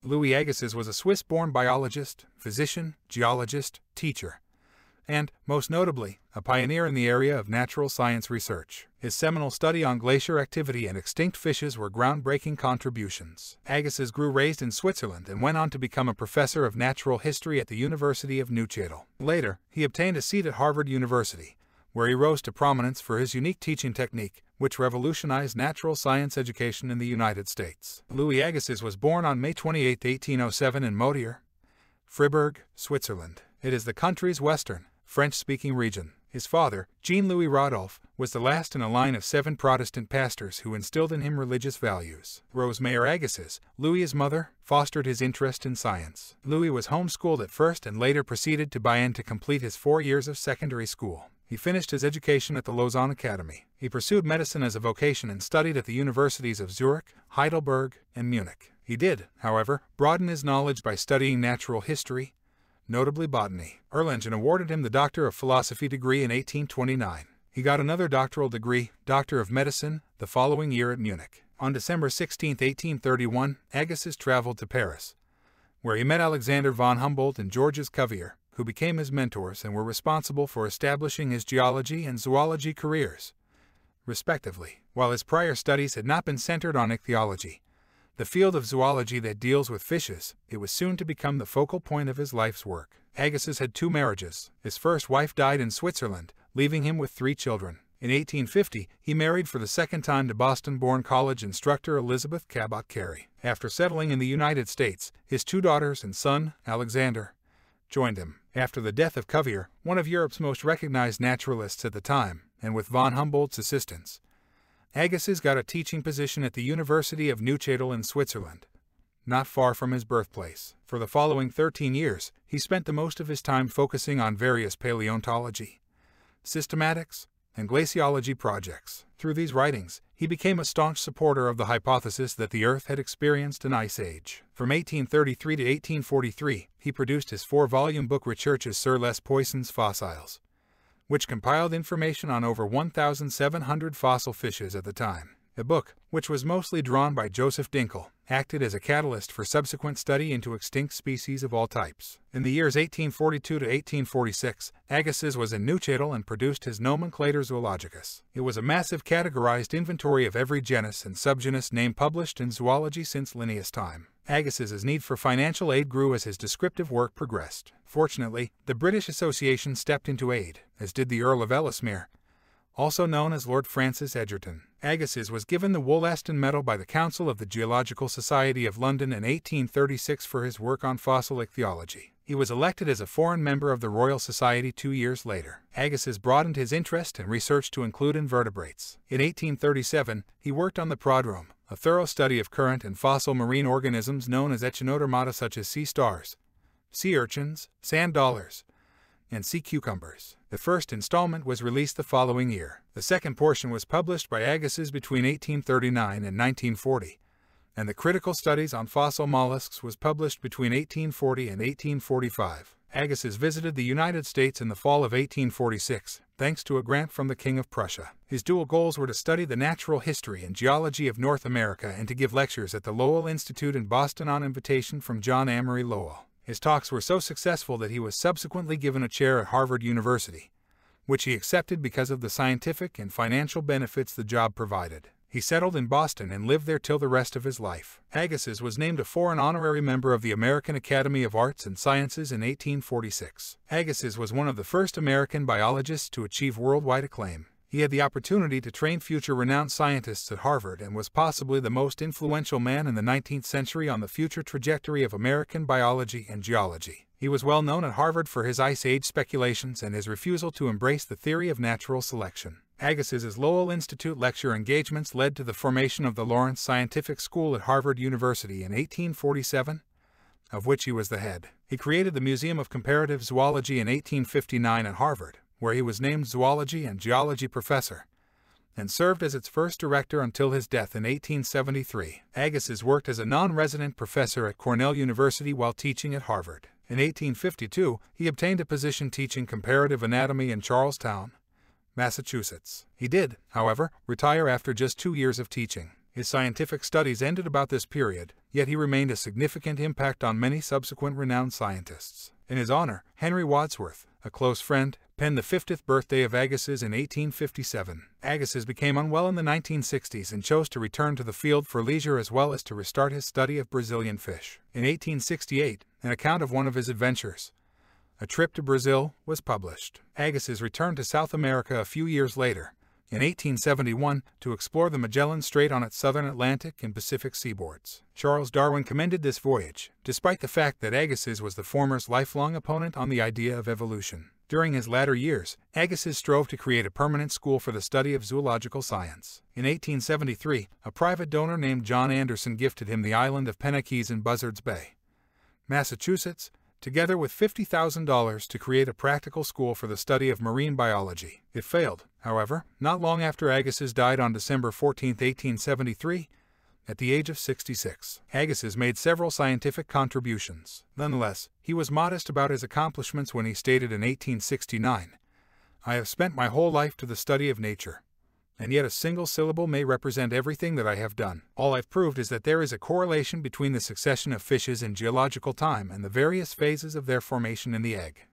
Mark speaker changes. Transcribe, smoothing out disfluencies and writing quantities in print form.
Speaker 1: Louis Agassiz was a Swiss-born biologist, physician, geologist, teacher, and, most notably, a pioneer in the area of natural science research. His seminal study on glacier activity and extinct fishes were groundbreaking contributions. Agassiz grew raised in Switzerland and went on to become a professor of natural history at the University of Neuchâtel. Later, he obtained a seat at Harvard University, where he rose to prominence for his unique teaching technique, which revolutionized natural science education in the United States. Louis Agassiz was born on May 28, 1807 in Motier, Fribourg, Switzerland. It is the country's western, French-speaking region. His father, Jean-Louis Rodolphe, was the last in a line of 7 Protestant pastors who instilled in him religious values. Rose Mayer Agassiz, Louis's mother, fostered his interest in science. Louis was homeschooled at first and later proceeded to Bayonne to complete his 4 years of secondary school. He finished his education at the Lausanne Academy. He pursued medicine as a vocation and studied at the universities of Zurich, Heidelberg, and Munich. He did, however, broaden his knowledge by studying natural history, notably botany. Erlangen awarded him the Doctor of Philosophy degree in 1829. He got another doctoral degree, Doctor of Medicine, the following year at Munich. On December 16, 1831, Agassiz traveled to Paris, where he met Alexander von Humboldt and Georges Cuvier, who became his mentors and were responsible for establishing his geology and zoology careers, respectively. While his prior studies had not been centered on ichthyology, the field of zoology that deals with fishes, it was soon to become the focal point of his life's work. Agassiz had 2 marriages. His first wife died in Switzerland, leaving him with 3 children. In 1850, he married for the second time to Boston-born college instructor Elizabeth Cabot Carey. After settling in the United States, his 2 daughters and son, Alexander, joined him. After the death of Cuvier, one of Europe's most recognized naturalists at the time, and with von Humboldt's assistance, Agassiz got a teaching position at the University of Neuchâtel in Switzerland, not far from his birthplace. For the following 13 years, he spent the most of his time focusing on various paleontology, systematics, and glaciology projects. Through these writings, he became a staunch supporter of the hypothesis that the Earth had experienced an ice age. From 1833 to 1843, he produced his 4-volume book Recherches sur les poissons fossiles, which compiled information on over 1,700 fossil fishes at the time. The book, which was mostly drawn by Joseph Dinkel, acted as a catalyst for subsequent study into extinct species of all types. In the years 1842 to 1846, Agassiz was in Neuchâtel and produced his Nomenclator Zoologicus. It was a massive categorized inventory of every genus and subgenus name published in zoology since Linnaeus' time. Agassiz's need for financial aid grew as his descriptive work progressed. Fortunately, the British Association stepped into aid, as did the Earl of Ellesmere, also known as Lord Francis Egerton. Agassiz was given the Wollaston Medal by the Council of the Geological Society of London in 1836 for his work on fossil ichthyology. He was elected as a foreign member of the Royal Society 2 years later. Agassiz broadened his interest and research to include invertebrates. In 1837, he worked on the prodrome, a thorough study of current and fossil marine organisms known as echinodermata such as sea stars, sea urchins, sand dollars, and sea cucumbers. The first installment was released the following year. The second portion was published by Agassiz between 1839 and 1940, and the Critical Studies on Fossil Mollusks was published between 1840 and 1845. Agassiz visited the United States in the fall of 1846, thanks to a grant from the King of Prussia. His dual goals were to study the natural history and geology of North America and to give lectures at the Lowell Institute in Boston on invitation from John Amory Lowell. His talks were so successful that he was subsequently given a chair at Harvard University, which he accepted because of the scientific and financial benefits the job provided. He settled in Boston and lived there till the rest of his life. Agassiz was named a foreign honorary member of the American Academy of Arts and Sciences in 1846. Agassiz was one of the first American biologists to achieve worldwide acclaim. He had the opportunity to train future renowned scientists at Harvard and was possibly the most influential man in the 19th century on the future trajectory of American biology and geology. He was well known at Harvard for his Ice Age speculations and his refusal to embrace the theory of natural selection. Agassiz's Lowell Institute lecture engagements led to the formation of the Lawrence Scientific School at Harvard University in 1847, of which he was the head. He created the Museum of Comparative Zoology in 1859 at Harvard, where he was named zoology and geology professor, and served as its first director until his death in 1873. Agassiz worked as a non-resident professor at Cornell University while teaching at Harvard. In 1852, he obtained a position teaching comparative anatomy in Charlestown, Massachusetts. He did, however, retire after just 2 years of teaching. His scientific studies ended about this period, yet he remained a significant impact on many subsequent renowned scientists. In his honor, Henry Wadsworth, a close friend, penned the 50th birthday of Agassiz in 1857. Agassiz became unwell in the 1960s and chose to return to the field for leisure as well as to restart his study of Brazilian fish. In 1868, an account of one of his adventures, a trip to Brazil, was published. Agassiz returned to South America a few years later, in 1871, to explore the Magellan Strait on its southern Atlantic and Pacific seaboards. Charles Darwin commended this voyage, despite the fact that Agassiz was the former's lifelong opponent on the idea of evolution. During his latter years, Agassiz strove to create a permanent school for the study of zoological science. In 1873, a private donor named John Anderson gifted him the island of Penaquis in Buzzards Bay, Massachusetts, together with $50,000 to create a practical school for the study of marine biology. It failed, however, not long after Agassiz died on December 14, 1873, at the age of 66. Agassiz made several scientific contributions. Nonetheless, he was modest about his accomplishments when he stated in 1869, "I have spent my whole life to the study of nature, and yet a single syllable may represent everything that I have done. All I've proved is that there is a correlation between the succession of fishes in geological time and the various phases of their formation in the egg."